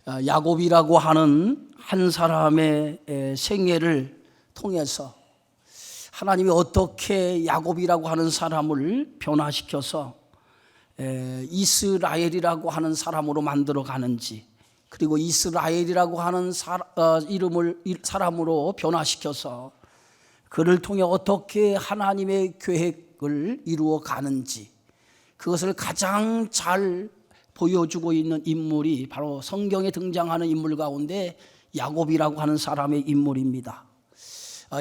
야곱이라고 하는 한 사람의 생애를 통해서 하나님이 어떻게 야곱이라고 하는 사람을 변화시켜서 이스라엘이라고 하는 사람으로 만들어 가는지, 그리고 이스라엘이라고 하는 사람으로 변화시켜서 그를 통해 어떻게 하나님의 계획을 이루어 가는지, 그것을 가장 잘 보여주고 있는 인물이 바로 성경에 등장하는 인물 가운데 야곱이라고 하는 사람의 인물입니다.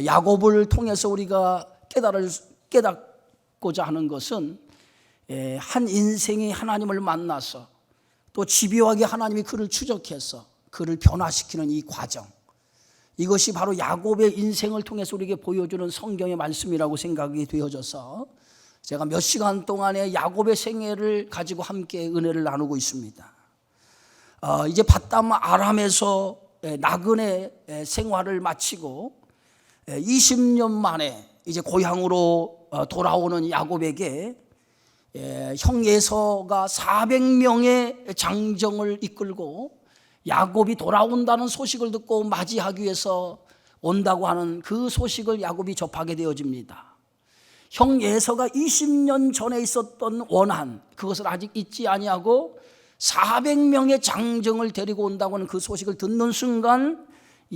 야곱을 통해서 우리가 깨닫고자 하는 것은 한 인생이 하나님을 만나서 또 집요하게 하나님이 그를 추적해서 그를 변화시키는 이 과정, 이것이 바로 야곱의 인생을 통해서 우리에게 보여주는 성경의 말씀이라고 생각이 되어져서 제가 몇 시간 동안의 야곱의 생애를 가지고 함께 은혜를 나누고 있습니다. 이제 밧담 아람에서 나그네 생활을 마치고 20년 만에 이제 고향으로 돌아오는 야곱에게 형 에서가 400명의 장정을 이끌고 야곱이 돌아온다는 소식을 듣고 맞이하기 위해서 온다고 하는 그 소식을 야곱이 접하게 되어집니다. 형 에서가 20년 전에 있었던 원한, 그것을 아직 잊지 아니하고 400명의 장정을 데리고 온다고 하는 그 소식을 듣는 순간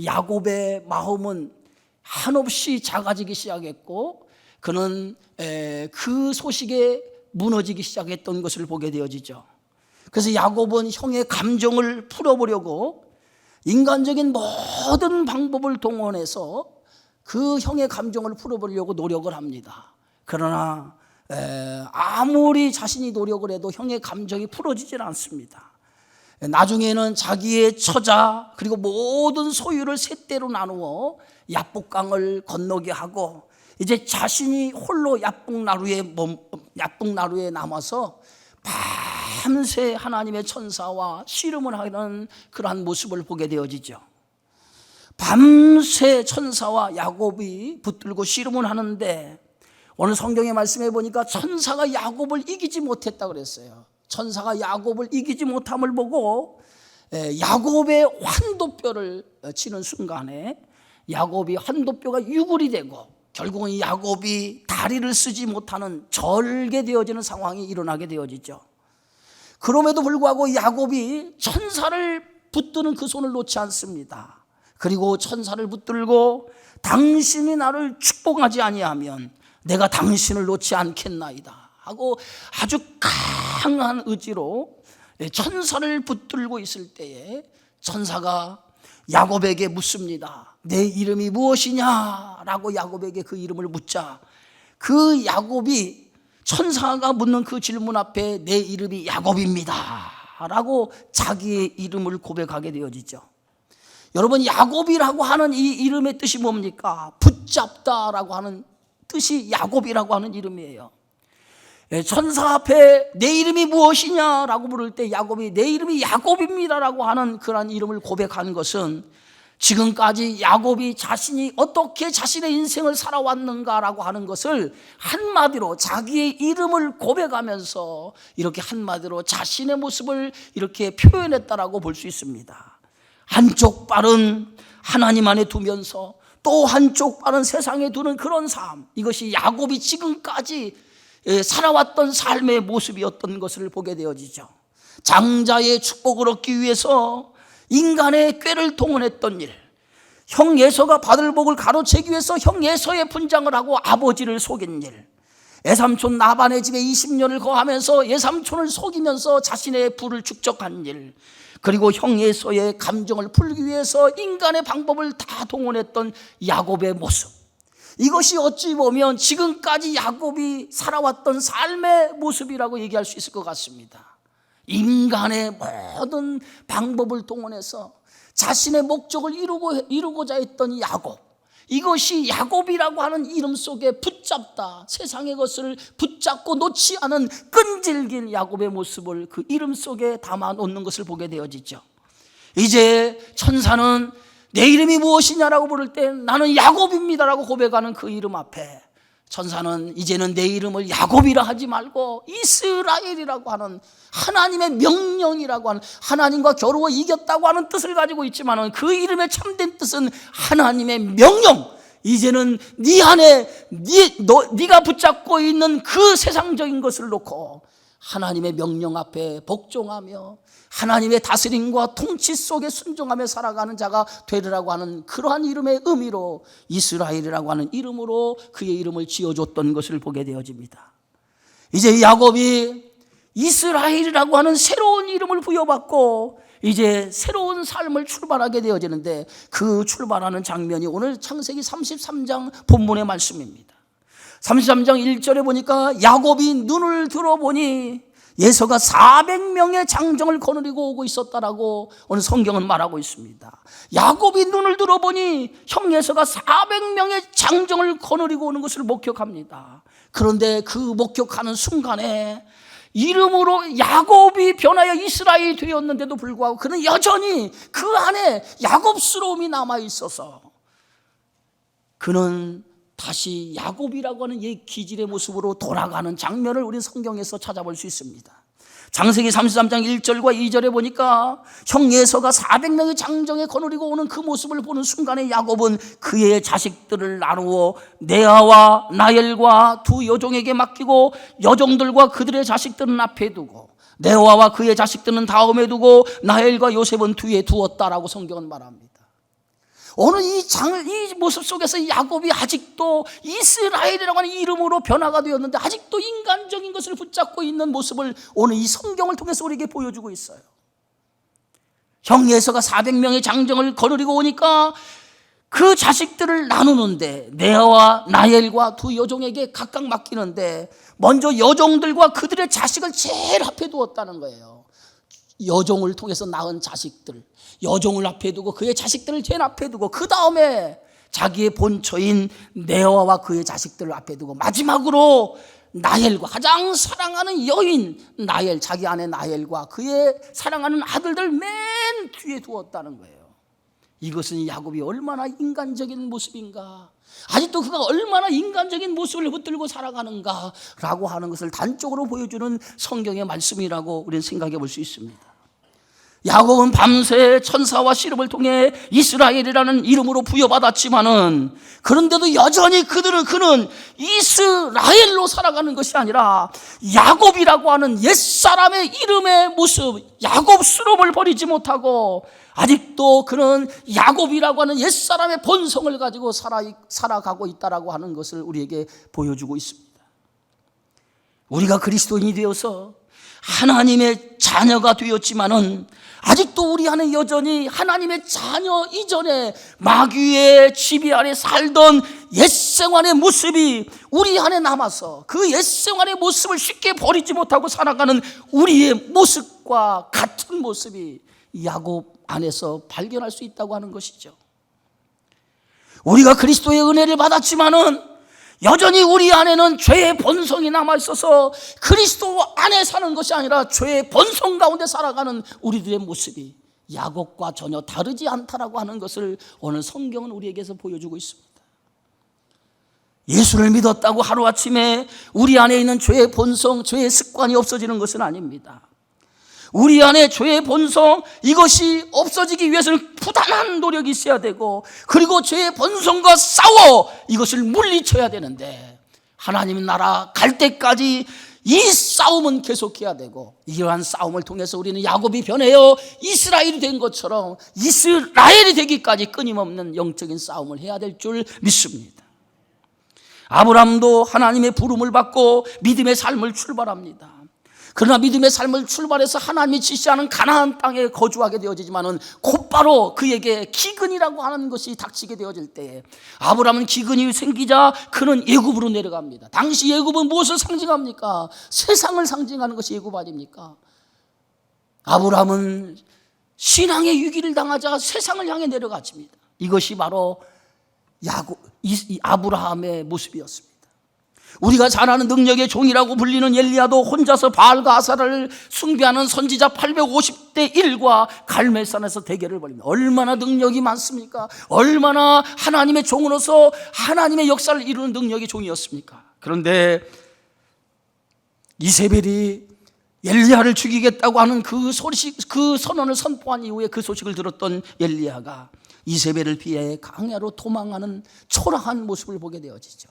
야곱의 마음은 한없이 작아지기 시작했고, 그는 그 소식에 무너지기 시작했던 것을 보게 되어지죠. 그래서 야곱은 형의 감정을 풀어보려고 인간적인 모든 방법을 동원해서 그 형의 감정을 풀어보려고 노력을 합니다. 그러나 아무리 자신이 노력을 해도 형의 감정이 풀어지질 않습니다. 나중에는 자기의 처자 그리고 모든 소유를 세 대로 나누어 야복강을 건너게 하고 이제 자신이 홀로 야복나루에 남아서 밤새 하나님의 천사와 씨름을 하는 그러한 모습을 보게 되어지죠. 밤새 천사와 야곱이 붙들고 씨름을 하는데 오늘 성경의 말씀에 보니까 천사가 야곱을 이기지 못했다 그랬어요. 천사가 야곱을 이기지 못함을 보고 야곱의 환도뼈를 치는 순간에 야곱이 환도뼈가 유골이 되고 결국은 야곱이 다리를 쓰지 못하는 절개되어지는 상황이 일어나게 되어지죠. 그럼에도 불구하고 야곱이 천사를 붙드는 그 손을 놓지 않습니다. 그리고 천사를 붙들고 당신이 나를 축복하지 아니하면 내가 당신을 놓지 않겠나이다 하고 아주 강한 의지로 천사를 붙들고 있을 때에 천사가 야곱에게 묻습니다. 내 이름이 무엇이냐라고 야곱에게 그 이름을 묻자 그 야곱이 천사가 묻는 그 질문 앞에 내 이름이 야곱입니다 라고 자기의 이름을 고백하게 되어지죠. 여러분, 야곱이라고 하는 이 이름의 뜻이 뭡니까? 붙잡다라고 하는 뜻이 야곱이라고 하는 이름이에요. 천사 앞에 내 이름이 무엇이냐라고 물을 때 야곱이 내 이름이 야곱입니다라고 하는 그런 이름을 고백하는 것은 지금까지 야곱이 자신이 어떻게 자신의 인생을 살아왔는가라고 하는 것을 한마디로 자기의 이름을 고백하면서 이렇게 한마디로 자신의 모습을 이렇게 표현했다라고 볼 수 있습니다. 한쪽 발은 하나님 안에 두면서 또 한쪽 발은 세상에 두는 그런 삶, 이것이 야곱이 지금까지 살아왔던 삶의 모습이었던 것을 보게 되어지죠. 장자의 축복을 얻기 위해서 인간의 꾀를 동원했던 일, 형 에서가 받을 복을 가로채기 위해서 형 에서의 분장을 하고 아버지를 속인 일, 애삼촌 나반의 집에 20년을 거하면서 애삼촌을 속이면서 자신의 부를 축적한 일, 그리고 형 에서의 감정을 풀기 위해서 인간의 방법을 다 동원했던 야곱의 모습, 이것이 어찌 보면 지금까지 야곱이 살아왔던 삶의 모습이라고 얘기할 수 있을 것 같습니다. 인간의 모든 방법을 동원해서 자신의 목적을 이루고자 했던 야곱, 이것이 야곱이라고 하는 이름 속에 붙잡다, 세상의 것을 붙잡고 놓지 않은 끈질긴 야곱의 모습을 그 이름 속에 담아 놓는 것을 보게 되어지죠. 이제 천사는 내 이름이 무엇이냐라고 부를 때 나는 야곱입니다라고 고백하는 그 이름 앞에 천사는 이제는 내 이름을 야곱이라 하지 말고 이스라엘이라고 하는 하나님의 명령이라고 하는, 하나님과 겨루어 이겼다고 하는 뜻을 가지고 있지만 그 이름의 참된 뜻은 하나님의 명령. 이제는 네 안에 네가 붙잡고 있는 그 세상적인 것을 놓고 하나님의 명령 앞에 복종하며 하나님의 다스림과 통치 속에 순종하며 살아가는 자가 되리라고 하는 그러한 이름의 의미로 이스라엘이라고 하는 이름으로 그의 이름을 지어줬던 것을 보게 되어집니다. 이제 야곱이 이스라엘이라고 하는 새로운 이름을 부여받고 이제 새로운 삶을 출발하게 되어지는데, 그 출발하는 장면이 오늘 창세기 33장 본문의 말씀입니다. 33장 1절에 보니까 야곱이 눈을 들어보니 예서가 400명의 장정을 거느리고 오고 있었다라고 오늘 성경은 말하고 있습니다. 야곱이 눈을 들어보니 형 예서가 400명의 장정을 거느리고 오는 것을 목격합니다. 그런데 그 목격하는 순간에 이름으로 야곱이 변하여 이스라엘이 되었는데도 불구하고 그는 여전히 그 안에 야곱스러움이 남아있어서 그는 다시 야곱이라고 하는 옛 기질의 모습으로 돌아가는 장면을 우리 성경에서 찾아볼 수 있습니다. 창세기 33장 1절과 2절에 보니까 형 예서가 400명의 장정에 거느리고 오는 그 모습을 보는 순간에 야곱은 그의 자식들을 나누어 레아와 라헬과 두 여종에게 맡기고 여종들과 그들의 자식들은 앞에 두고 레아와 그의 자식들은 다음에 두고 라헬과 요셉은 뒤에 두었다라고 성경은 말합니다. 오늘 이 모습 속에서 야곱이 아직도 이스라엘이라고 하는 이름으로 변화가 되었는데 아직도 인간적인 것을 붙잡고 있는 모습을 오늘 이 성경을 통해서 우리에게 보여주고 있어요. 형 예서가 400명의 장정을 거느리고 오니까 그 자식들을 나누는데 레아와 라헬과 두 여종에게 각각 맡기는데 먼저 여종들과 그들의 자식을 제일 앞에 두었다는 거예요. 여종을 통해서 낳은 자식들, 여종을 앞에 두고 그의 자식들을 제일 앞에 두고 그 다음에 자기의 본처인 레아와 그의 자식들을 앞에 두고 마지막으로 라헬과 가장 사랑하는 여인 라헬, 자기 아내 라헬과 그의 사랑하는 아들들 맨 뒤에 두었다는 거예요. 이것은 야곱이 얼마나 인간적인 모습인가, 아직도 그가 얼마나 인간적인 모습을 붙들고 살아가는가라고 하는 것을 단적으로 보여주는 성경의 말씀이라고 우리는 생각해 볼 수 있습니다. 야곱은 밤새 천사와 씨름을 통해 이스라엘이라는 이름으로 부여받았지만은 그런데도 여전히 그는 이스라엘로 살아가는 것이 아니라 야곱이라고 하는 옛사람의 이름의 모습, 야곱스러움을 버리지 못하고 아직도 그는 야곱이라고 하는 옛사람의 본성을 가지고 살아가고 있다라고 하는 것을 우리에게 보여주고 있습니다. 우리가 그리스도인이 되어서 하나님의 자녀가 되었지만은 아직도 우리 안에 여전히 하나님의 자녀 이전에 마귀의 지배 아래 살던 옛생활의 모습이 우리 안에 남아서 그 옛생활의 모습을 쉽게 버리지 못하고 살아가는 우리의 모습과 같은 모습이 야곱 안에서 발견할 수 있다고 하는 것이죠. 우리가 그리스도의 은혜를 받았지만은 여전히 우리 안에는 죄의 본성이 남아있어서 그리스도 안에 사는 것이 아니라 죄의 본성 가운데 살아가는 우리들의 모습이 야곱과 전혀 다르지 않다라고 하는 것을 오늘 성경은 우리에게서 보여주고 있습니다. 예수를 믿었다고 하루아침에 우리 안에 있는 죄의 본성, 죄의 습관이 없어지는 것은 아닙니다. 우리 안에 죄의 본성, 이것이 없어지기 위해서는 부단한 노력이 있어야 되고, 그리고 죄의 본성과 싸워 이것을 물리쳐야 되는데 하나님 나라 갈 때까지 이 싸움은 계속해야 되고, 이러한 싸움을 통해서 우리는 야곱이 변해요 이스라엘이 된 것처럼 이스라엘이 되기까지 끊임없는 영적인 싸움을 해야 될 줄 믿습니다. 아브라함도 하나님의 부름을 받고 믿음의 삶을 출발합니다. 그러나 믿음의 삶을 출발해서 하나님이 지시하는 가나안 땅에 거주하게 되어지지만은 곧바로 그에게 기근이라고 하는 것이 닥치게 되어질 때에 아브라함은 기근이 생기자 그는 애굽으로 내려갑니다. 당시 애굽은 무엇을 상징합니까? 세상을 상징하는 것이 애굽 아닙니까? 아브라함은 신앙의 위기를 당하자 세상을 향해 내려갔습니다. 이것이 바로 아브라함의 모습이었습니다. 우리가 잘 아는 능력의 종이라고 불리는 엘리야도 혼자서 바알과 아사라를 숭배하는 선지자 850대 1과 갈멜산에서 대결을 벌입니다. 얼마나 능력이 많습니까? 얼마나 하나님의 종으로서 하나님의 역사를 이루는 능력의 종이었습니까? 그런데 이세벨이 엘리야를 죽이겠다고 하는 그 선언을 선포한 이후에 그 소식을 들었던 엘리야가 이세벨을 피해 강야로 도망하는 초라한 모습을 보게 되어지죠.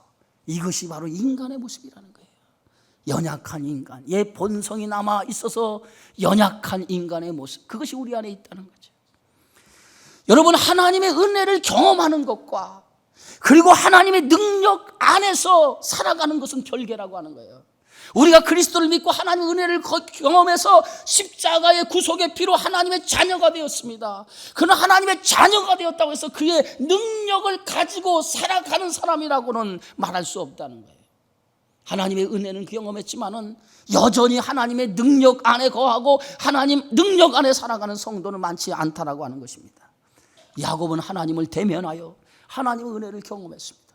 이것이 바로 인간의 모습이라는 거예요. 연약한 인간, 옛 본성이 남아 있어서 연약한 인간의 모습, 그것이 우리 안에 있다는 거죠. 여러분, 하나님의 은혜를 경험하는 것과 그리고 하나님의 능력 안에서 살아가는 것은 별개라고 하는 거예요. 우리가 그리스도를 믿고 하나님의 은혜를 경험해서 십자가의 구속의 피로 하나님의 자녀가 되었습니다. 그는 하나님의 자녀가 되었다고 해서 그의 능력을 가지고 살아가는 사람이라고는 말할 수 없다는 거예요. 하나님의 은혜는 경험했지만은 여전히 하나님의 능력 안에 거하고 하나님 능력 안에 살아가는 성도는 많지 않다라고 하는 것입니다. 야곱은 하나님을 대면하여 하나님의 은혜를 경험했습니다.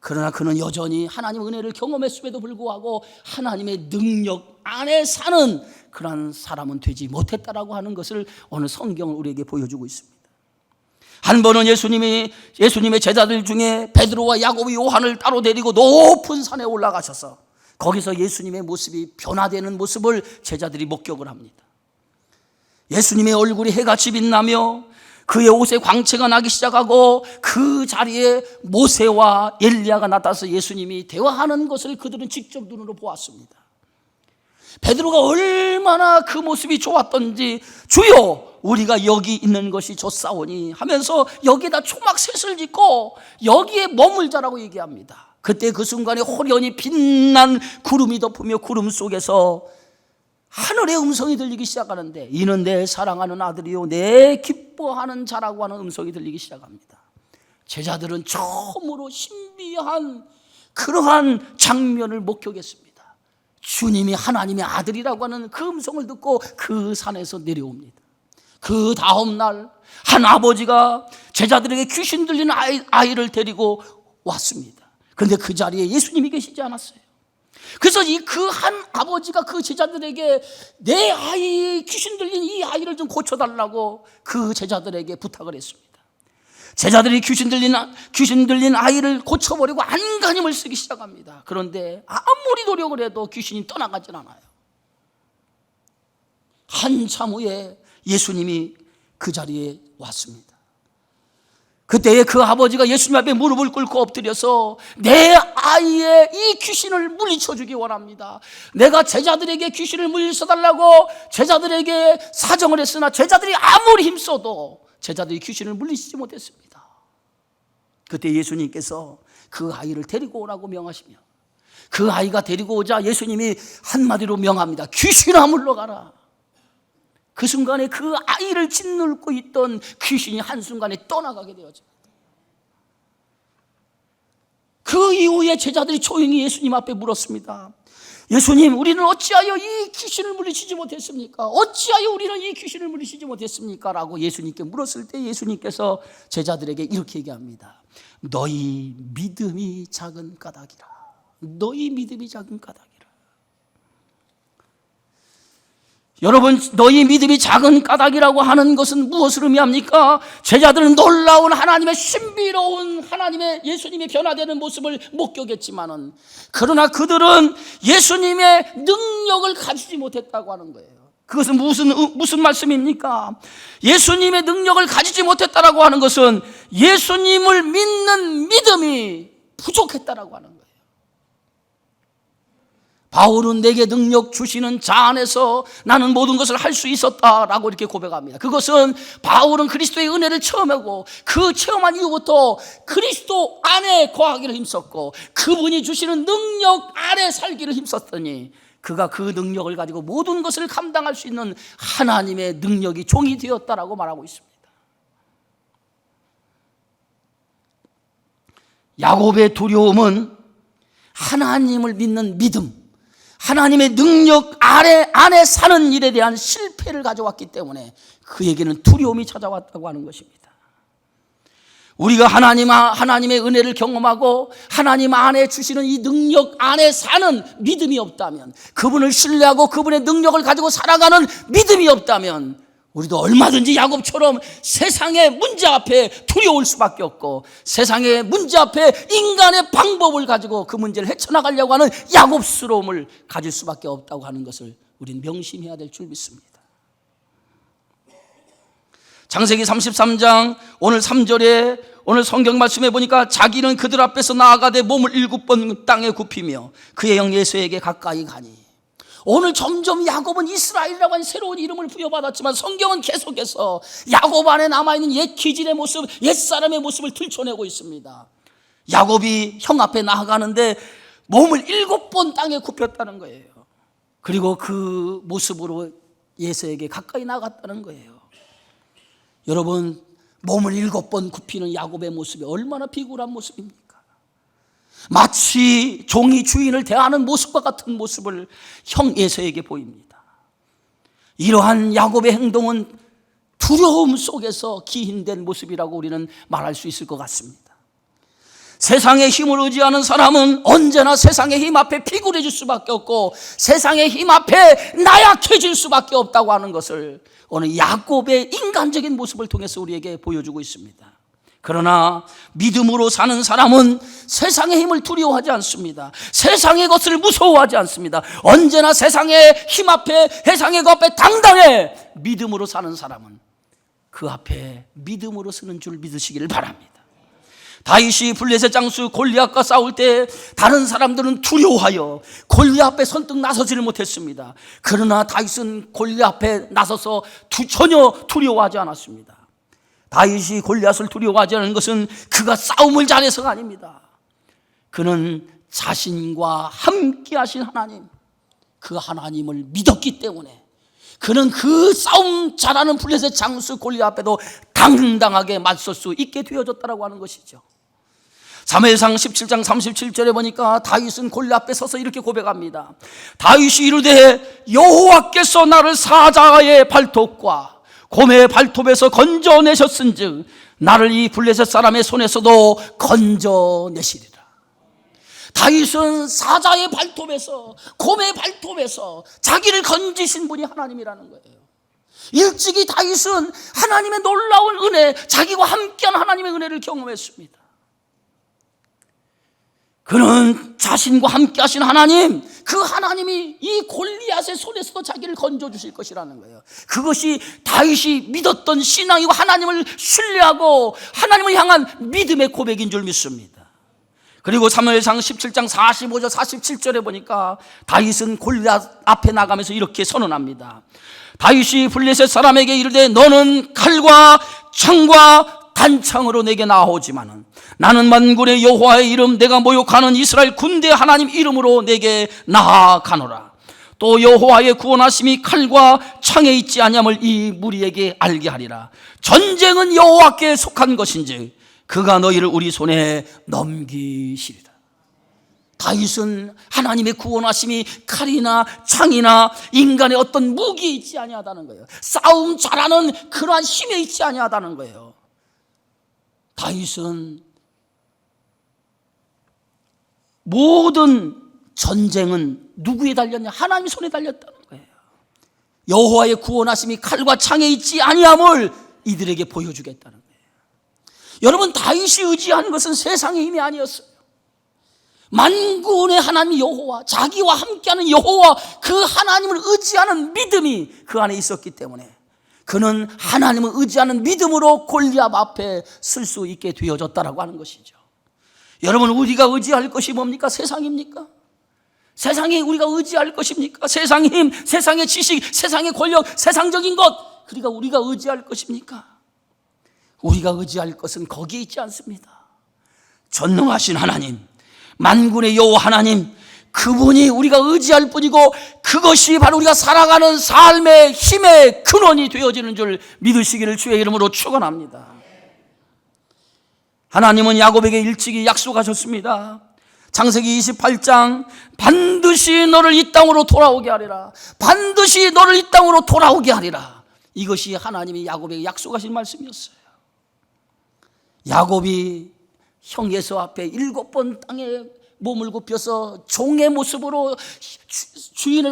그러나 그는 여전히 하나님의 은혜를 경험했음에도 불구하고 하나님의 능력 안에 사는 그런 사람은 되지 못했다라고 하는 것을 오늘 성경은 우리에게 보여주고 있습니다. 한 번은 예수님의 제자들 중에 베드로와 야고보, 요한을 따로 데리고 높은 산에 올라가셔서 거기서 예수님의 모습이 변화되는 모습을 제자들이 목격을 합니다. 예수님의 얼굴이 해같이 빛나며 그의 옷에 광채가 나기 시작하고 그 자리에 모세와 엘리야가 나타나서 예수님이 대화하는 것을 그들은 직접 눈으로 보았습니다. 베드로가 얼마나 그 모습이 좋았던지, 주여 우리가 여기 있는 것이 좋사오니 하면서 여기에다 초막셋을 짓고 여기에 머물자라고 얘기합니다. 그때 그 순간에 호련히 빛난 구름이 덮으며 구름 속에서 하늘의 음성이 들리기 시작하는데, 이는 내 사랑하는 아들이요 내 기뻐하는 자라고 하는 음성이 들리기 시작합니다. 제자들은 처음으로 신비한 그러한 장면을 목격했습니다. 주님이 하나님의 아들이라고 하는 그 음성을 듣고 그 산에서 내려옵니다. 그 다음 날 한 아버지가 제자들에게 귀신 들린 아이를 데리고 왔습니다. 그런데 그 자리에 예수님이 계시지 않았어요. 그래서 그 한 아버지가 그 제자들에게 내 아이, 귀신 들린 이 아이를 좀 고쳐달라고 그 제자들에게 부탁을 했습니다. 제자들이 귀신 들린 아이를 고쳐버리고 안간힘을 쓰기 시작합니다. 그런데 아무리 노력을 해도 귀신이 떠나가질 않아요. 한참 후에 예수님이 그 자리에 왔습니다. 그때에 그 아버지가 예수님 앞에 무릎을 꿇고 엎드려서 내 아이의 이 귀신을 물리쳐 주기 원합니다. 내가 제자들에게 귀신을 물리쳐 달라고 제자들에게 사정을 했으나 제자들이 아무리 힘써도 제자들이 귀신을 물리치지 못했습니다. 그때 예수님께서 그 아이를 데리고 오라고 명하시며 그 아이가 데리고 오자 예수님이 한마디로 명합니다. 귀신아 물러가라. 그 순간에 그 아이를 짓누르고 있던 귀신이 한순간에 떠나가게 되어집니다. 그 이후에 제자들이 조용히 예수님 앞에 물었습니다. 예수님, 우리는 어찌하여 이 귀신을 물리치지 못했습니까? 어찌하여 우리는 이 귀신을 물리치지 못했습니까? 라고 예수님께 물었을 때 예수님께서 제자들에게 이렇게 얘기합니다. 너희 믿음이 작은 까닭이라. 너희 믿음이 작은 까닭이라. 여러분, 너희 믿음이 작은 까닭이라고 하는 것은 무엇을 의미합니까? 제자들은 놀라운 하나님의 신비로운 하나님의 예수님의 변화되는 모습을 목격했지만은, 그러나 그들은 예수님의 능력을 가지지 못했다고 하는 거예요. 그것은 무슨 말씀입니까? 예수님의 능력을 가지지 못했다라고 하는 것은 예수님을 믿는 믿음이 부족했다라고 하는 거예요. 바울은 내게 능력 주시는 자 안에서 나는 모든 것을 할 수 있었다라고 이렇게 고백합니다. 그것은 바울은 그리스도의 은혜를 체험하고 그 체험한 이후부터 그리스도 안에 거하기를 힘썼고 그분이 주시는 능력 안에 살기를 힘썼더니 그가 그 능력을 가지고 모든 것을 감당할 수 있는 하나님의 능력이 종이 되었다라고 말하고 있습니다. 야곱의 두려움은 하나님을 믿는 믿음, 하나님의 능력 안에 사는 일에 대한 실패를 가져왔기 때문에 그에게는 두려움이 찾아왔다고 하는 것입니다. 우리가 하나님의 은혜를 경험하고 하나님 안에 주시는 이 능력 안에 사는 믿음이 없다면, 그분을 신뢰하고 그분의 능력을 가지고 살아가는 믿음이 없다면, 우리도 얼마든지 야곱처럼 세상의 문제 앞에 두려울 수밖에 없고, 세상의 문제 앞에 인간의 방법을 가지고 그 문제를 헤쳐나가려고 하는 야곱스러움을 가질 수밖에 없다고 하는 것을 우린 명심해야 될 줄 믿습니다. 창세기 33장 오늘 3절에 오늘 성경 말씀해 보니까 자기는 그들 앞에서 나아가되 몸을 7번 땅에 굽히며 그의 형 에서에게 가까이 가니. 오늘 점점 야곱은 이스라엘이라고 하는 새로운 이름을 부여받았지만 성경은 계속해서 야곱 안에 남아있는 옛 기질의 모습, 옛 사람의 모습을 들춰내고 있습니다. 야곱이 형 앞에 나아가는데 몸을 7번 땅에 굽혔다는 거예요. 그리고 그 모습으로 에서에게 가까이 나갔다는 거예요. 여러분, 몸을 7번 굽히는 야곱의 모습이 얼마나 비굴한 모습입니까? 마치 종이 주인을 대하는 모습과 같은 모습을 형 에서에게 보입니다. 이러한 야곱의 행동은 두려움 속에서 기인된 모습이라고 우리는 말할 수 있을 것 같습니다. 세상의 힘을 의지하는 사람은 언제나 세상의 힘 앞에 피곤해질 수밖에 없고 세상의 힘 앞에 나약해질 수밖에 없다고 하는 것을 오늘 야곱의 인간적인 모습을 통해서 우리에게 보여주고 있습니다. 그러나 믿음으로 사는 사람은 세상의 힘을 두려워하지 않습니다. 세상의 것을 무서워하지 않습니다. 언제나 세상의 힘 앞에, 세상의 것 앞에 당당해 믿음으로 사는 사람은 그 앞에 믿음으로 서는 줄 믿으시기를 바랍니다. 다윗이 블레셋 장수 골리앗과 싸울 때 다른 사람들은 두려워하여 골리앗 앞에 선뜻 나서지를 못했습니다. 그러나 다윗은 골리앗 앞에 나서서 전혀 두려워하지 않았습니다. 다윗이 골리앗을 두려워하지 않은 것은 그가 싸움을 잘해서가 아닙니다. 그는 자신과 함께 하신 하나님, 그 하나님을 믿었기 때문에 그는 그 싸움 잘하는 블레셋 장수 골리앗 앞에도 당당하게 맞설 수 있게 되어졌다고 하는 것이죠. 사무엘상 17장 37절에 보니까 다윗은 골리앗 앞에 서서 이렇게 고백합니다. 다윗이 이르되 여호와께서 나를 사자의 발톱과 곰의 발톱에서 건져내셨은즉 나를 이 블레셋 사람의 손에서도 건져내시리라. 다윗은 사자의 발톱에서, 곰의 발톱에서 자기를 건지신 분이 하나님이라는 거예요. 일찍이 다윗은 하나님의 놀라운 은혜, 자기와 함께한 하나님의 은혜를 경험했습니다. 그는 자신과 함께 하신 하나님, 그 하나님이 이 골리앗의 손에서도 자기를 건져주실 것이라는 거예요. 그것이 다윗이 믿었던 신앙이고 하나님을 신뢰하고 하나님을 향한 믿음의 고백인 줄 믿습니다. 그리고 사무엘상 17장 45절 47절에 보니까 다윗은 골리앗 앞에 나가면서 이렇게 선언합니다. 다윗이 블레셋 사람에게 이르되 너는 칼과 창과 단창으로 내게 나아오지만은 나는 만군의 여호와의 이름, 내가 모욕하는 이스라엘 군대 하나님 이름으로 내게 나아가노라. 또 여호와의 구원하심이 칼과 창에 있지 아니함을 이 무리에게 알게 하리라. 전쟁은 여호와께 속한 것인지 그가 너희를 우리 손에 넘기시리라. 다윗은 하나님의 구원하심이 칼이나 창이나 인간의 어떤 무기에 있지 아니하다는 거예요. 싸움 잘하는 그러한 힘에 있지 아니하다는 거예요. 다윗은 모든 전쟁은 누구에 달렸냐? 하나님 손에 달렸다는 거예요. 여호와의 구원하심이 칼과 창에 있지 아니함을 이들에게 보여주겠다는 거예요. 여러분, 다윗이 의지한 것은 세상의 힘이 아니었어요. 만군의 하나님 여호와, 자기와 함께하는 여호와, 그 하나님을 의지하는 믿음이 그 안에 있었기 때문에 그는 하나님을 의지하는 믿음으로 골리앗 앞에 설 수 있게 되어졌다라고 하는 것이죠. 여러분, 우리가 의지할 것이 뭡니까? 세상입니까? 세상에 우리가 의지할 것입니까? 세상의 힘, 세상의 지식, 세상의 권력, 세상적인 것, 그러니까 우리가 의지할 것입니까? 우리가 의지할 것은 거기에 있지 않습니다. 전능하신 하나님, 만군의 여호와 하나님, 그분이 우리가 의지할 뿐이고 그것이 바로 우리가 살아가는 삶의 힘의 근원이 되어지는 줄 믿으시기를 주의 이름으로 축원합니다. 하나님은 야곱에게 일찍이 약속하셨습니다. 창세기 28장 반드시 너를 이 땅으로 돌아오게 하리라. 반드시 너를 이 땅으로 돌아오게 하리라. 이것이 하나님이 야곱에게 약속하신 말씀이었어요. 야곱이 형 에서 앞에 7번 땅에 몸을 굽혀서 종의 모습으로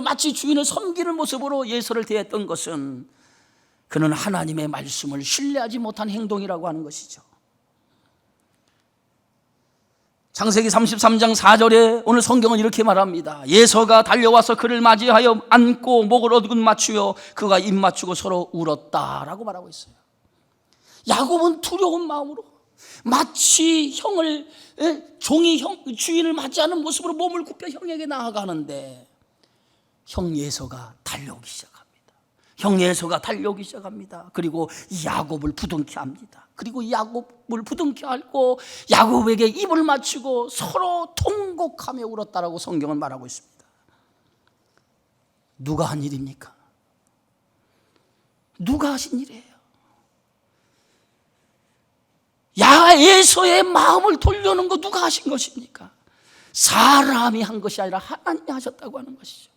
마치 주인을 섬기는 모습으로 예서를 대했던 것은 그는 하나님의 말씀을 신뢰하지 못한 행동이라고 하는 것이죠. 창세기 33장 4절에 오늘 성경은 이렇게 말합니다. 예서가 달려와서 그를 맞이하여 안고 목을 어두근 맞추어 그가 입 맞추고 서로 울었다라고 말하고 있어요. 야곱은 두려운 마음으로 마치 종이 주인을 맞이하는 모습으로 몸을 굽혀 형에게 나아가는데 형 예서가 달려오기 시작합니다. 형 예서가 달려오기 시작합니다. 그리고 야곱을 부둥켜 합니다. 그리고 야곱을 부둥켜 안고 야곱에게 입을 맞추고 서로 통곡하며 울었다라고 성경은 말하고 있습니다. 누가 한 일입니까? 누가 하신 일이에요? 에서의 마음을 돌려놓은 거 누가 하신 것입니까? 사람이 한 것이 아니라 하나님이 하셨다고 하는 것이죠.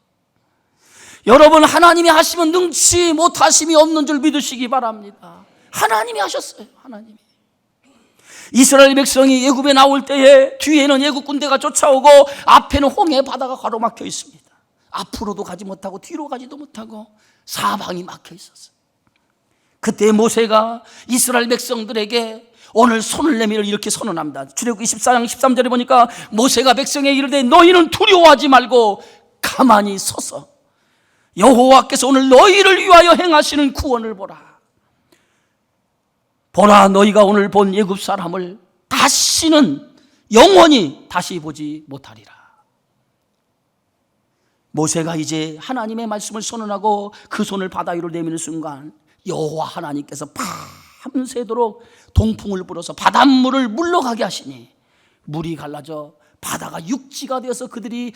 여러분, 하나님이 하시면 능치 못하심이 없는 줄 믿으시기 바랍니다. 하나님이 하셨어요. 하나님이. 이스라엘 백성이 애굽에 나올 때에 뒤에는 애굽 군대가 쫓아오고 앞에는 홍해 바다가 가로막혀 있습니다. 앞으로도 가지 못하고 뒤로 가지도 못하고 사방이 막혀 있었어요. 그때 모세가 이스라엘 백성들에게 오늘 손을 내밀어 이렇게 선언합니다. 출애굽기 24장 13절에 보니까 모세가 백성에게 이르되 너희는 두려워하지 말고 가만히 서서 여호와께서 오늘 너희를 위하여 행하시는 구원을 보라. 보라, 너희가 오늘 본 애굽 사람을 다시는 영원히 다시 보지 못하리라. 모세가 이제 하나님의 말씀을 선언하고 그 손을 바다 위로 내미는 순간 여호와 하나님께서 밤새도록 동풍을 불어서 바닷물을 물러가게 하시니 물이 갈라져 바다가 육지가 되어서 그들이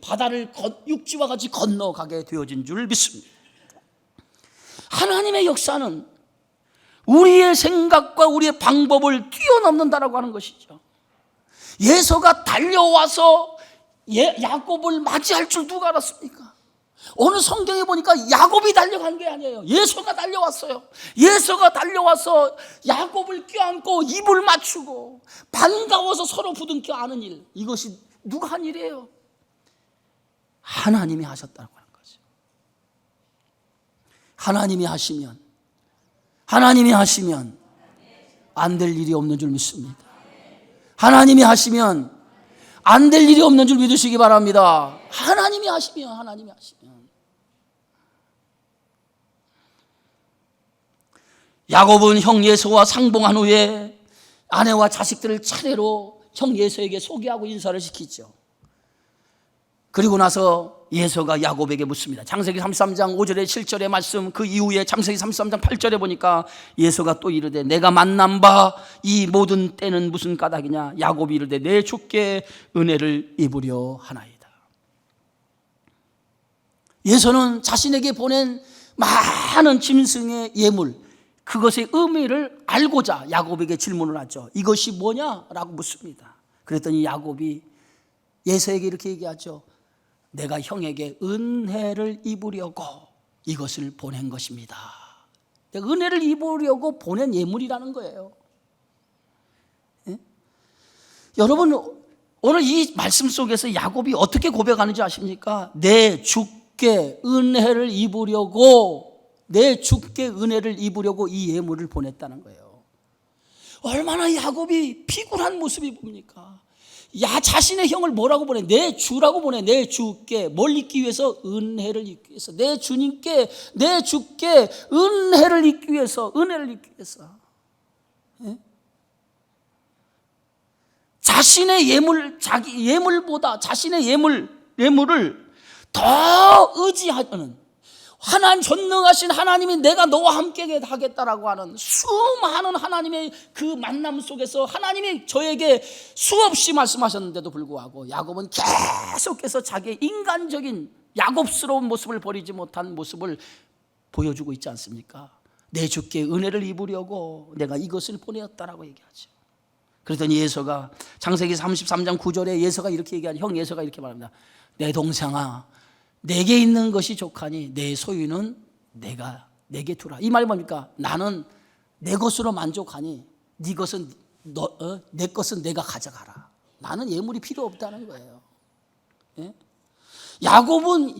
바다를 육지와 같이 건너가게 되어진 줄 믿습니다. 하나님의 역사는 우리의 생각과 우리의 방법을 뛰어넘는다라고 하는 것이죠. 예서가 달려와서 야곱을 맞이할 줄 누가 알았습니까? 오늘 성경에 보니까 야곱이 달려간 게 아니에요. 예서가 달려왔어요. 예서가 달려와서 야곱을 껴안고 입을 맞추고 반가워서 서로 부둥켜 안은 일, 이것이 누가 한 일이에요? 하나님이 하셨다고 하는 거죠. 하나님이 하시면 안 될 일이 없는 줄 믿습니다. 하나님이 하시면 안 될 일이 없는 줄 믿으시기 바랍니다. 하나님이 하시면 야곱은 형 예서와 상봉한 후에 아내와 자식들을 차례로 형 예서에게 소개하고 인사를 시키죠. 그리고 나서 예서가 야곱에게 묻습니다. 창세기 33장 5절에 7절의 말씀, 그 이후에 창세기 33장 8절에 보니까 예서가 또 이르되 내가 만난 바 이 모든 때는 무슨 까닭이냐. 야곱이 이르되 내 주께 은혜를 입으려 하나이다. 예서는 자신에게 보낸 많은 짐승의 예물, 그것의 의미를 알고자 야곱에게 질문을 하죠. 이것이 뭐냐라고 묻습니다. 그랬더니 야곱이 예서에게 이렇게 얘기하죠. 내가 형에게 은혜를 입으려고 이것을 보낸 것입니다. 내가 은혜를 입으려고 보낸 예물이라는 거예요. 예? 여러분, 오늘 이 말씀 속에서 야곱이 어떻게 고백하는지 아십니까? 내 주께 은혜를 입으려고 이 예물을 보냈다는 거예요. 얼마나 야곱이 피곤한 모습이 봅니까? 자신의 형을 뭐라고 보내? 내 주라고 보내. 내 주께 뭘 잊기 위해서? 은혜를 잊기 위해서. 내 주님께, 내 주께 은혜를 잊기 위해서. 예? 자신의 예물보다 자신의 예물을 더 의지하는, 하나님 전능하신 하나님이 내가 너와 함께 하겠다라고 하는 수많은 하나님의 그 만남 속에서 하나님이 저에게 수없이 말씀하셨는데도 불구하고 야곱은 계속해서 자기의 인간적인 야곱스러운 모습을 버리지 못한 모습을 보여주고 있지 않습니까? 내 주께 은혜를 입으려고 내가 이것을 보내었다라고 얘기하죠. 그랬더니 예서가 창세기 33장 9절에 예서가 이렇게 얘기하죠. 형 예서가 이렇게 말합니다. 내 동생아, 내게 있는 것이 족하니 내 소유는 내게 두라. 이 말이 뭡니까? 나는 내 것으로 만족하니 네 것은 내 것은 내가 가져가라. 나는 예물이 필요 없다는 거예요. 예? 야곱은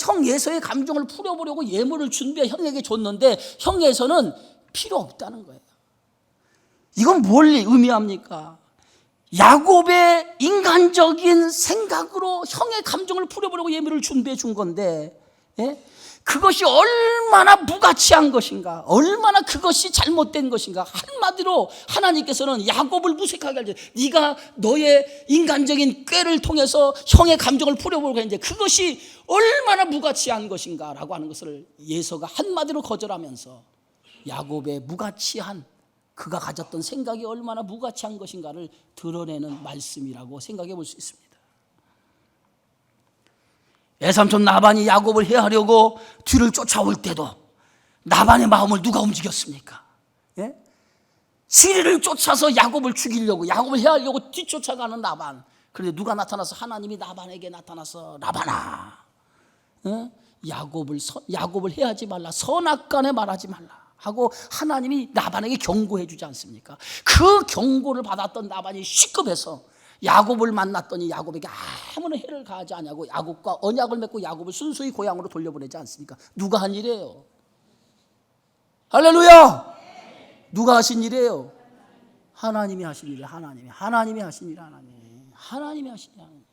형 에서의 감정을 풀어보려고 예물을 준비해 형에게 줬는데 형 에서는 필요 없다는 거예요. 이건 뭘 의미합니까? 야곱의 인간적인 생각으로 형의 감정을 풀어보려고 예물을 준비해 준 건데, 예? 그것이 얼마나 무가치한 것인가, 얼마나 그것이 잘못된 것인가. 한마디로 하나님께서는 야곱을 무색하게 하죠. 네가 너의 인간적인 꾀를 통해서 형의 감정을 풀어보려고 했는데 그것이 얼마나 무가치한 것인가 라고 하는 것을 예서가 한마디로 거절하면서 야곱의 무가치한, 그가 가졌던 생각이 얼마나 무가치한 것인가를 드러내는 말씀이라고 생각해 볼 수 있습니다. 외삼촌 라반이 야곱을 해하려고 뒤를 쫓아올 때도 라반의 마음을 누가 움직였습니까? 예? 시리를 쫓아서 야곱을 죽이려고, 야곱을 해하려고 뒤쫓아가는 라반. 그런데 누가 나타나서, 하나님이 라반에게 나타나서 라반아, 야곱을 해하지 말라, 선악간에 말하지 말라 하고 하나님이 라반에게 경고해 주지 않습니까? 그 경고를 받았던 라반이 시급해서 야곱을 만났더니 야곱에게 아무런 해를 가하지 않냐고 야곱과 언약을 맺고 야곱을 순수히 고향으로 돌려보내지 않습니까? 누가 한 일이에요? 할렐루야! 누가 하신 일이에요? 하나님이 하신 일이에요. 하나님이 하신 일이 하나님이 하신 일이 하나님.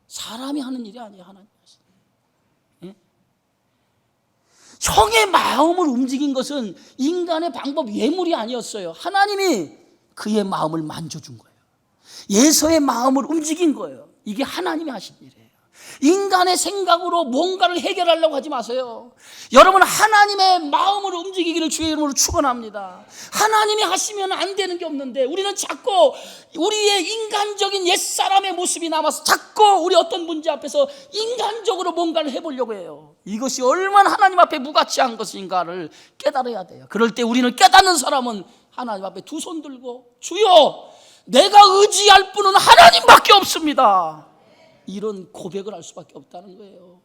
사람이 하는 일이 아니에요. 하나님이 하신 일. 예? 형의 마음을 움직인 것은 인간의 방법, 예물이 아니었어요. 하나님이 그의 마음을 만져준 거예요. 예서의 마음을 움직인 거예요. 이게 하나님이 하신 일이에요. 인간의 생각으로 뭔가를 해결하려고 하지 마세요. 여러분, 하나님의 마음을 움직이기를 주의 이름으로 축원합니다. 하나님이 하시면 안 되는 게 없는데 우리는 자꾸 우리의 인간적인 옛사람의 모습이 남아서 자꾸 우리 어떤 문제 앞에서 인간적으로 뭔가를 해보려고 해요. 이것이 얼마나 하나님 앞에 무가치한 것인가를 깨달아야 돼요. 그럴 때 우리는, 깨닫는 사람은 하나님 앞에 두 손 들고 주여, 내가 의지할 분은 하나님밖에 없습니다, 이런 고백을 할 수밖에 없다는 거예요.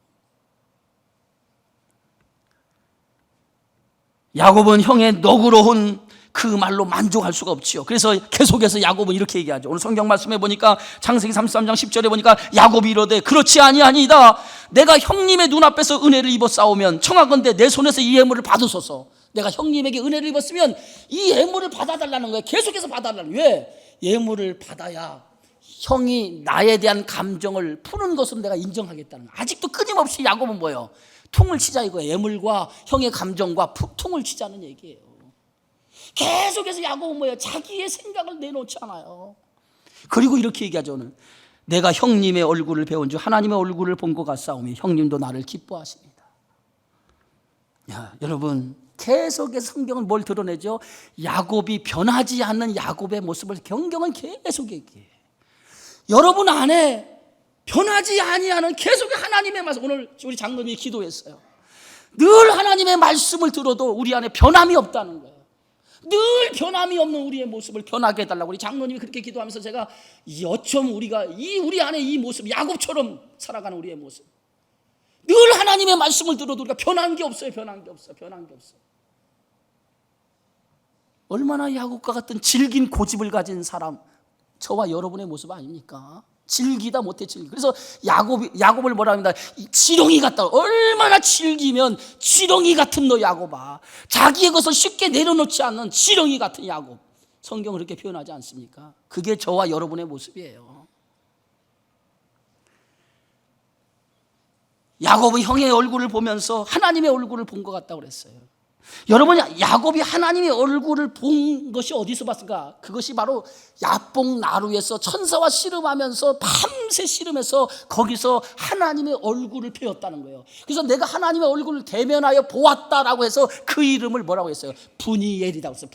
야곱은 형의 너그러운 그 말로 만족할 수가 없지요. 그래서 계속해서 야곱은 이렇게 얘기하죠. 오늘 성경 말씀에 보니까 창세기 33장 10절에 보니까 야곱이 이르되 그렇지 아니하니이다. 내가 형님의 눈앞에서 은혜를 입어 싸우면 청하건대 내 손에서 이 예물을 받으소서. 내가 형님에게 은혜를 입었으면 이 예물을 받아달라는 거예요. 계속해서 받아달라는 거예요. 왜? 예물을 받아야 형이 나에 대한 감정을 푸는 것으로 내가 인정하겠다는 거예요. 아직도 끊임없이 야곱은 뭐예요? 퉁을 치자 이거예요. 예물과 형의 감정과 퉁을 치자는 얘기예요. 계속해서 야곱은 뭐예요? 자기의 생각을 내놓지 않아요. 그리고 이렇게 얘기하죠. 오늘 내가 형님의 얼굴을 배운 줄 하나님의 얼굴을 본 것 같사오니 형님도 나를 기뻐하십니다. 야, 여러분, 계속해서 성경은 뭘 드러내죠? 야곱이 변하지 않는 야곱의 모습을 성경은 계속 얘기해요. 여러분 안에 변하지 아니하는 계속의 하나님의 말씀. 오늘 우리 장로님이 기도했어요. 늘 하나님의 말씀을 들어도 우리 안에 변함이 없다는 거예요. 늘 변함이 없는 우리의 모습을 변하게 해달라고 우리 장로님이 그렇게 기도하면서 제가 어쩜 우리가 우리 안에 이 모습, 야곱처럼 살아가는 우리의 모습, 늘 하나님의 말씀을 들어도 우리가 변한 게 없어요. 변한 게 없어요. 얼마나 야곱과 같은 질긴 고집을 가진 사람, 저와 여러분의 모습 아닙니까? 질기다 못해 질기. 그래서 야곱을 뭐라 합니다. 지렁이 같다. 얼마나 질기면 지렁이 같은 너 야곱아. 자기의 것을 쉽게 내려놓지 않는 지렁이 같은 야곱. 성경은 그렇게 표현하지 않습니까? 그게 저와 여러분의 모습이에요. 야곱은 형의 얼굴을 보면서 하나님의 얼굴을 본 것 같다고 그랬어요. 여러분, 야곱이 하나님의 얼굴을 본 것이 어디서 봤을까? 그것이 바로 야복 나루에서 천사와 씨름하면서 밤새 씨름해서 거기서 하나님의 얼굴을 배웠다는 거예요. 그래서 내가 하나님의 얼굴을 대면하여 보았다라고 해서 그 이름을 뭐라고 했어요? 부니엘이라고 했어요.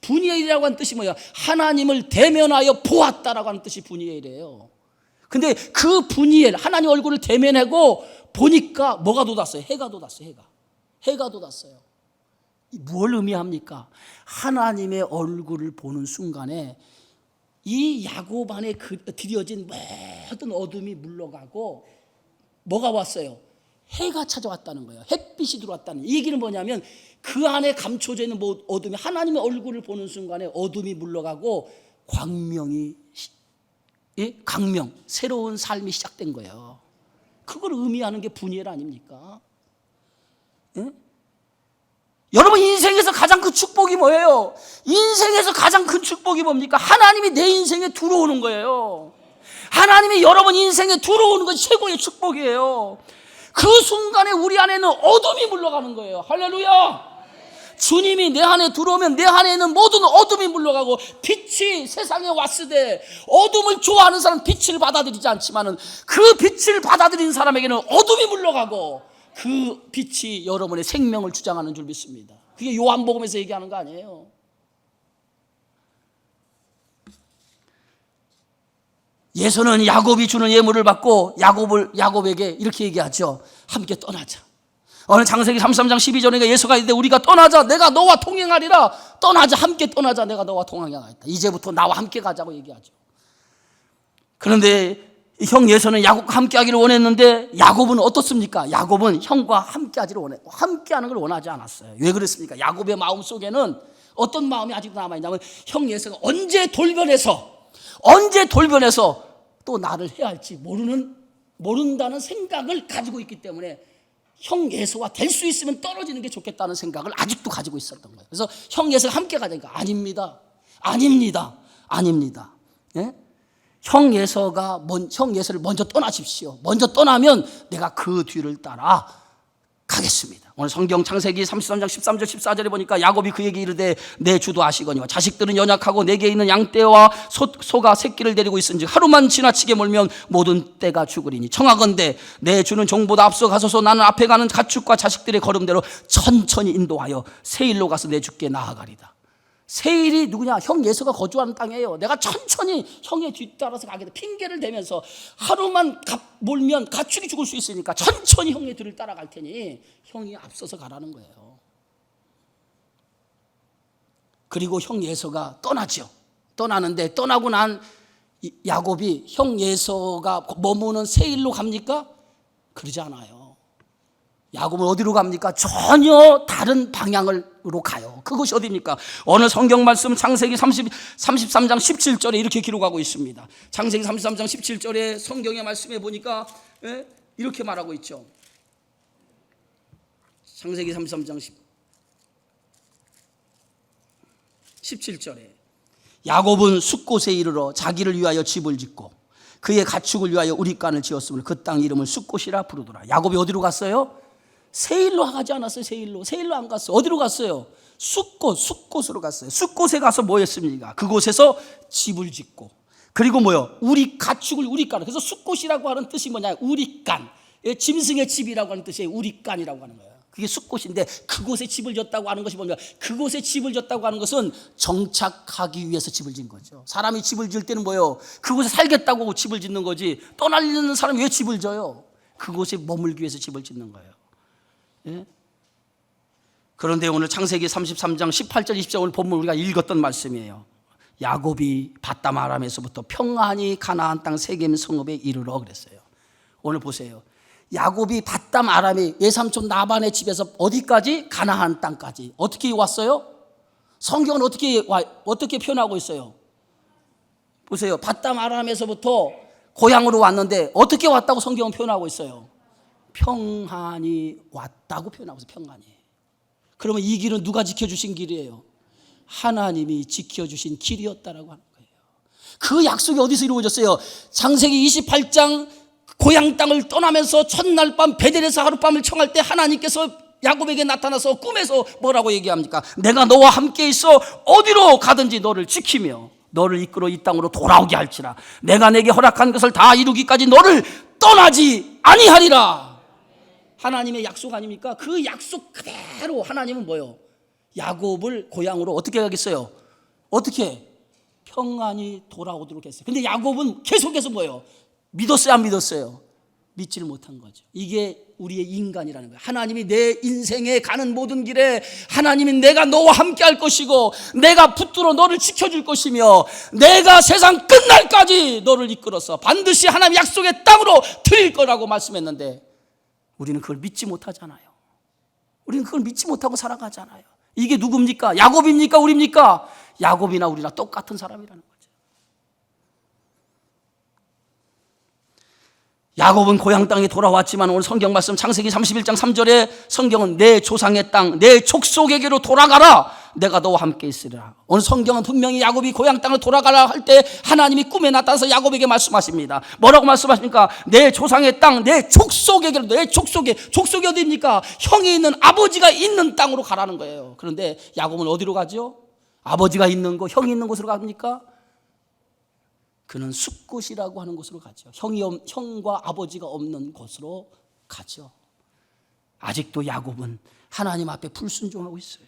부니엘이라고 하는 뜻이 뭐예요? 하나님을 대면하여 보았다라고 하는 뜻이 부니엘이에요. 근데 그 부니엘, 하나님 얼굴을 대면하고 보니까 뭐가 돋았어요? 해가 돋았어요. 해가 돋았어요. 뭘 의미합니까? 하나님의 얼굴을 보는 순간에 이 야곱 안에 들여진 모든 어둠이 물러가고 뭐가 왔어요? 해가 찾아왔다는 거예요. 햇빛이 들어왔다는. 이 얘기는 뭐냐면 그 안에 감춰져 있는 어둠이, 하나님의 얼굴을 보는 순간에 어둠이 물러가고 광명이, 강명, 새로운 삶이 시작된 거예요. 그걸 의미하는 게 분이엘 아닙니까? 예? 여러분, 인생에서 가장 큰 축복이 뭐예요? 인생에서 가장 큰 축복이 뭡니까? 하나님이 내 인생에 들어오는 거예요. 하나님이 여러분 인생에 들어오는 것이 최고의 축복이에요. 그 순간에 우리 안에는 어둠이 물러가는 거예요. 할렐루야. 주님이 내 안에 들어오면 내 안에 있는 모든 어둠이 물러가고 빛이 세상에 왔으되, 어둠을 좋아하는 사람은 빛을 받아들이지 않지만은 그 빛을 받아들이는 사람에게는 어둠이 물러가고 그 빛이 여러분의 생명을 주장하는 줄 믿습니다. 그게 요한복음에서 얘기하는 거 아니에요. 예수는 야곱이 주는 예물을 받고 야곱에게 이렇게 얘기하죠. 함께 떠나자. 오늘 창세기 33장 12절에 예수가 이르되 우리가 떠나자. 내가 너와 동행하리라. 떠나자. 함께 떠나자. 내가 너와 동행하겠다. 이제부터 나와 함께 가자고 얘기하죠. 그런데 형 예수는 야곱과 함께 하기를 원했는데 야곱은 어떻습니까? 야곱은 형과 함께 하기를 원했고 함께 하는 걸 원하지 않았어요. 왜 그랬습니까? 야곱의 마음속에는 어떤 마음이 아직도 남아있냐면 형 예수가 언제 돌변해서 또 나를 해야 할지 모른다는 생각을 가지고 있기 때문에 형 예수와 될 수 있으면 떨어지는 게 좋겠다는 생각을 아직도 가지고 있었던 거예요. 그래서 형 예수가 함께 가자니까 아닙니다. 예? 형 예수를 먼저 떠나십시오. 먼저 떠나면 내가 그 뒤를 따라 가겠습니다. 오늘 성경 창세기 33장 13절 14절에 보니까 야곱이 그에게 이르되 내 주도 아시거니와 자식들은 연약하고 내게 있는 양떼와 소가 새끼를 데리고 있은즉 하루만 지나치게 몰면 모든 떼가 죽으리니 청하건대 내 주는 종보다 앞서 가소서. 나는 앞에 가는 가축과 자식들의 걸음대로 천천히 인도하여 세일로 가서 내 주께 나아가리다. 세일이 누구냐? 형 예수가 거주하는 땅이에요. 내가 천천히 형의 뒤따라서 가게 돼. 핑계를 대면서 하루만 몰면 가축이 죽을 수 있으니까 천천히 형의 뒤를 따라갈 테니 형이 앞서서 가라는 거예요. 그리고 형 예수가 떠나죠. 떠나는데 떠나고 난 야곱이 형 예수가 머무는 세일로 갑니까? 그러지 않아요. 야곱은 어디로 갑니까? 전혀 다른 방향으로 가요. 그것이 어디입니까? 오늘 성경 말씀 창세기 33장 17절에 이렇게 기록하고 있습니다. 창세기 33장 17절에 성경의 말씀에 보니까 이렇게 말하고 있죠. 창세기 33장 17절에 야곱은 숫곳에 이르러 자기를 위하여 집을 짓고 그의 가축을 위하여 우릿간을 지었으므로 그 땅 이름을 숫곳이라 부르더라. 야곱이 어디로 갔어요? 세일로 가지 않았어요. 세일로 안 갔어요. 어디로 갔어요? 숫곳으로 갔어요. 숫곳에 가서 뭐 했습니까? 그곳에서 집을 짓고, 그리고 뭐요? 가축을 우릿간. 그래서 숫곳이라고 하는 뜻이 뭐냐? 우릿간. 짐승의 집이라고 하는 뜻이에요. 우릿간이라고 하는 거예요. 그게 숫곳인데 그곳에 집을 졌다고 하는 것이 뭡니까? 그곳에 집을 졌다고 하는 것은 정착하기 위해서 집을 짓는 거죠. 사람이 집을 지을 때는 뭐예요? 그곳에 살겠다고 집을 짓는 거지. 떠나려는 사람이 왜 집을 져요? 그곳에 머물기 위해서 집을 짓는 거예요. 예? 그런데 오늘 창세기 33장 18절 20절 오늘 본문 우리가 읽었던 말씀이에요. 야곱이 바담 아람에서부터 평안히 가나안 땅 세겜 성읍에 이르러 그랬어요. 오늘 보세요. 야곱이 바담 아람의 외삼촌 라반의 집에서 어디까지? 가나안 땅까지. 어떻게 왔어요? 성경은 어떻게 표현하고 있어요? 보세요. 바담 아람에서부터 고향으로 왔는데 어떻게 왔다고 성경은 표현하고 있어요? 평안히 왔다고 표현하고 있어요. 평안히. 그러면 이 길은 누가 지켜주신 길이에요? 하나님이 지켜주신 길이었다라고 하는 거예요. 그 약속이 어디서 이루어졌어요? 창세기 28장 고향 땅을 떠나면서 첫날 밤 베델에서 하룻밤을 청할 때 하나님께서 야곱에게 나타나서 꿈에서 뭐라고 얘기합니까? 내가 너와 함께 있어 어디로 가든지 너를 지키며 너를 이끌어 이 땅으로 돌아오게 할지라. 내가 내게 허락한 것을 다 이루기까지 너를 떠나지 아니하리라. 하나님의 약속 아닙니까? 그 약속 그대로 하나님은 뭐예요? 야곱을 고향으로 어떻게 가겠어요? 어떻게? 평안히 돌아오도록 했어요. 근데 야곱은 계속해서 뭐예요? 믿었어요? 안 믿었어요? 믿지를 못한 거죠. 이게 우리의 인간이라는 거예요. 하나님이 내 인생에 가는 모든 길에 하나님이 내가 너와 함께 할 것이고 내가 붙들어 너를 지켜줄 것이며 내가 세상 끝날까지 너를 이끌어서 반드시 하나님 약속의 땅으로 드릴 거라고 말씀했는데 우리는 그걸 믿지 못하잖아요. 우리는 그걸 믿지 못하고 살아가잖아요. 이게 누굽니까? 야곱입니까? 우리입니까? 야곱이나 우리나 똑같은 사람이라는 거죠. 야곱은 고향 땅에 돌아왔지만 오늘 성경 말씀 창세기 31장 3절에 성경은 내 조상의 땅, 내 족속에게로 돌아가라. 내가 너와 함께 있으리라. 오늘 성경은 분명히 야곱이 고향 땅을 돌아가라 할 때 하나님이 꿈에 나타나서 야곱에게 말씀하십니다. 뭐라고 말씀하십니까? 내 조상의 땅, 내 족속에게로, 내 족속이 어디입니까? 형이 있는 아버지가 있는 땅으로 가라는 거예요. 그런데 야곱은 어디로 가죠? 아버지가 있는 곳, 형이 있는 곳으로 갑니까? 그는 숲곳이라고 하는 곳으로 가죠. 형과 아버지가 없는 곳으로 가죠. 아직도 야곱은 하나님 앞에 불순종하고 있어요.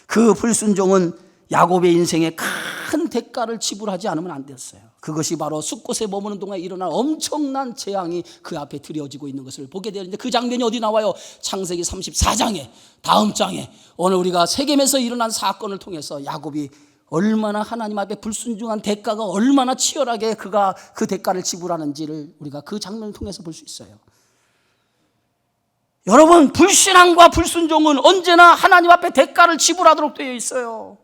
그 불순종은 야곱의 인생에 큰 대가를 지불하지 않으면 안 됐어요. 그것이 바로 숲곳에 머무는 동안에 일어난 엄청난 재앙이 그 앞에 드려지고 있는 것을 보게 되는데 그 장면이 어디 나와요? 창세기 34장에 다음 장에 오늘 우리가 세겜에서 일어난 사건을 통해서 야곱이 얼마나 하나님 앞에 불순종한 대가가 얼마나 치열하게 그가 그 대가를 지불하는지를 우리가 그 장면을 통해서 볼 수 있어요. 여러분, 불신앙과 불순종은 언제나 하나님 앞에 대가를 지불하도록 되어 있어요.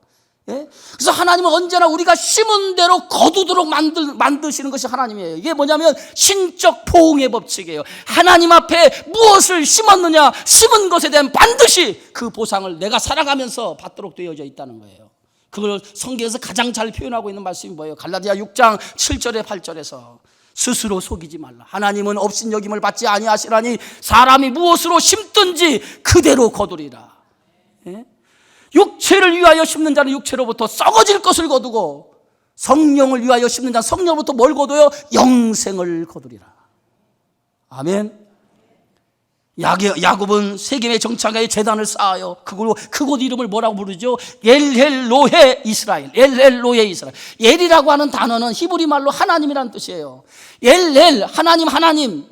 예? 그래서 하나님은 언제나 우리가 심은 대로 거두도록 만드시는 것이 하나님이에요. 이게 뭐냐면 신적 포응의 법칙이에요. 하나님 앞에 무엇을 심었느냐, 심은 것에 대한 반드시 그 보상을 내가 살아가면서 받도록 되어져 있다는 거예요. 그걸 성경에서 가장 잘 표현하고 있는 말씀이 뭐예요? 갈라디아 6장 7절에 8절에서 스스로 속이지 말라. 하나님은 업신여김을 받지 아니하시라니 사람이 무엇으로 심든지 그대로 거두리라. 예? 육체를 위하여 심는 자는 육체로부터 썩어질 것을 거두고 성령을 위하여 심는 자는 성령으로부터 뭘 거둬요? 영생을 거두리라. 아멘. 야곱은 세겜의 정착에 제단을 쌓아요. 그곳 이름을 뭐라고 부르죠? 엘헬로헤 이스라엘. 엘헬로헤 이스라엘. 엘이라고 하는 단어는 히브리 말로 하나님이라는 뜻이에요. 엘헬, 하나님.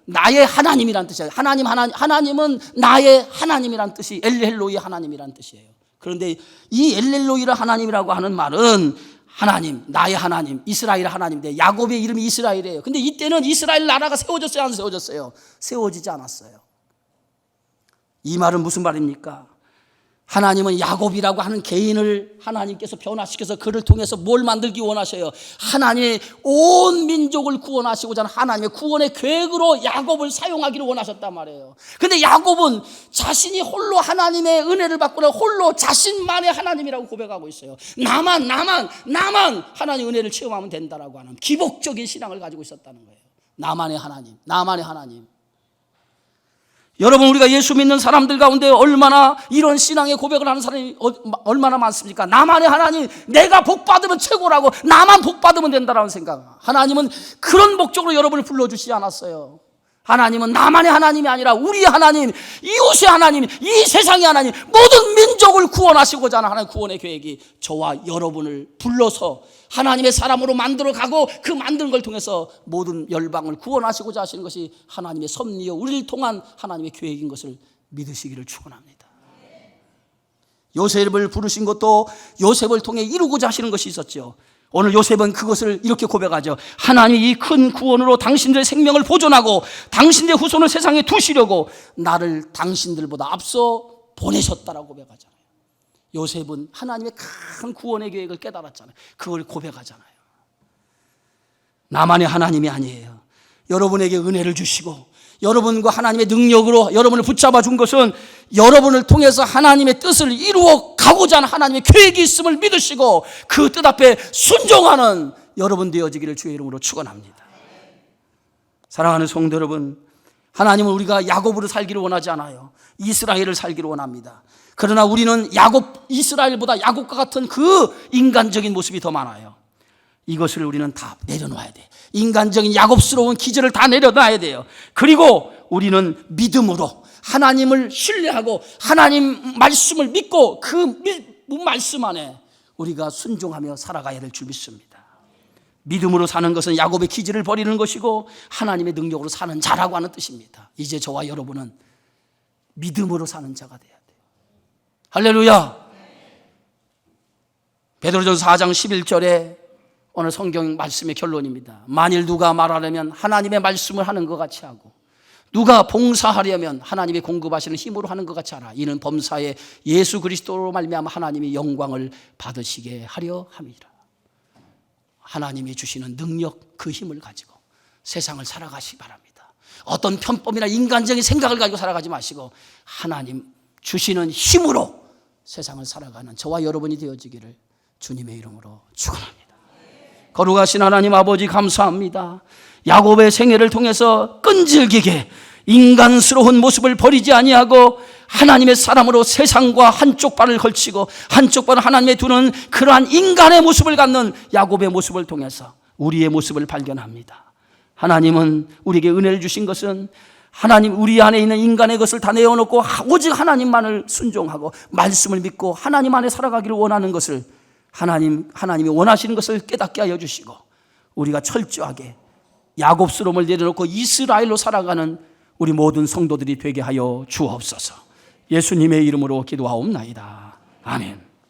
나의 하나님이라는 뜻이에요. 하나님은 나의 하나님이라는 뜻이 엘헬로이 하나님이라는 뜻이에요. 그런데 이 엘헬로이라 하나님이라고 하는 말은 하나님, 나의 하나님, 이스라엘 하나님인데 야곱의 이름이 이스라엘이에요. 근데 이때는 이스라엘 나라가 세워졌어요, 안 세워졌어요? 세워지지 않았어요. 이 말은 무슨 말입니까? 하나님은 야곱이라고 하는 개인을 하나님께서 변화시켜서 그를 통해서 뭘 만들기 원하셔요? 하나님의 온 민족을 구원하시고자 하는 하나님의 구원의 계획으로 야곱을 사용하기를 원하셨단 말이에요. 근데 야곱은 자신이 홀로 하나님의 은혜를 받고는 홀로 자신만의 하나님이라고 고백하고 있어요. 나만 하나님의 은혜를 체험하면 된다라고 하는 기복적인 신앙을 가지고 있었다는 거예요. 나만의 하나님. 여러분, 우리가 예수 믿는 사람들 가운데 얼마나 이런 신앙의 고백을 하는 사람이 얼마나 많습니까? 나만의 하나님, 내가 복 받으면 최고라고, 나만 복 받으면 된다라는 생각. 하나님은 그런 목적으로 여러분을 불러주시지 않았어요. 하나님은 나만의 하나님이 아니라 우리의 하나님, 이웃의 하나님, 이 세상의 하나님, 모든 민족을 구원하시고자 하는 하나님의 구원의 계획이 저와 여러분을 불러서 하나님의 사람으로 만들어가고 그 만드는 걸 통해서 모든 열방을 구원하시고자 하시는 것이 하나님의 섭리요, 우리를 통한 하나님의 계획인 것을 믿으시기를 축원합니다. 요셉을 부르신 것도 요셉을 통해 이루고자 하시는 것이 있었죠. 오늘 요셉은 그것을 이렇게 고백하죠. 하나님이 이 큰 구원으로 당신들의 생명을 보존하고 당신들의 후손을 세상에 두시려고 나를 당신들보다 앞서 보내셨다라고 고백하잖아요. 요셉은 하나님의 큰 구원의 계획을 깨달았잖아요. 그걸 고백하잖아요. 나만의 하나님이 아니에요. 여러분에게 은혜를 주시고 여러분과 하나님의 능력으로 여러분을 붙잡아 준 것은 여러분을 통해서 하나님의 뜻을 이루어 가고자 하는 하나님의 계획이 있음을 믿으시고 그 뜻 앞에 순종하는 여러분 되어지기를 주의 이름으로 축원합니다. 사랑하는 성도 여러분, 하나님은 우리가 야곱으로 살기를 원하지 않아요. 이스라엘을 살기를 원합니다. 그러나 우리는 이스라엘보다 야곱과 같은 그 인간적인 모습이 더 많아요. 이것을 우리는 다 내려놔야 돼. 인간적인 야곱스러운 기질을 다 내려놔야 돼요. 그리고 우리는 믿음으로 하나님을 신뢰하고 하나님 말씀을 믿고 그 말씀 안에 우리가 순종하며 살아가야 될 줄 믿습니다. 믿음으로 사는 것은 야곱의 기질을 버리는 것이고 하나님의 능력으로 사는 자라고 하는 뜻입니다. 이제 저와 여러분은 믿음으로 사는 자가 돼야 돼요. 할렐루야. 베드로전서 4장 11절에 오늘 성경 말씀의 결론입니다. 만일 누가 말하려면 하나님의 말씀을 하는 것 같이 하고 누가 봉사하려면 하나님이 공급하시는 힘으로 하는 것 같이 하라. 이는 범사에 예수 그리스도로 말미암아 하나님이 영광을 받으시게 하려 함이라. 하나님이 주시는 능력, 그 힘을 가지고 세상을 살아가시기 바랍니다. 어떤 편법이나 인간적인 생각을 가지고 살아가지 마시고 하나님 주시는 힘으로 세상을 살아가는 저와 여러분이 되어지기를 주님의 이름으로 축원합니다. 거룩하신 하나님 아버지, 감사합니다. 야곱의 생애를 통해서 끈질기게 인간스러운 모습을 버리지 아니하고 하나님의 사람으로 세상과 한쪽 발을 걸치고 한쪽 발을 하나님의 두는 그러한 인간의 모습을 갖는 야곱의 모습을 통해서 우리의 모습을 발견합니다. 하나님은 우리에게 은혜를 주신 것은 하나님, 우리 안에 있는 인간의 것을 다 내어놓고 오직 하나님만을 순종하고 말씀을 믿고 하나님 안에 살아가기를 원하는 것을 하나님이 원하시는 것을 깨닫게 하여 주시고 우리가 철저하게 야곱스러움을 내려놓고 이스라엘로 살아가는 우리 모든 성도들이 되게 하여 주옵소서. 예수님의 이름으로 기도하옵나이다. 아멘.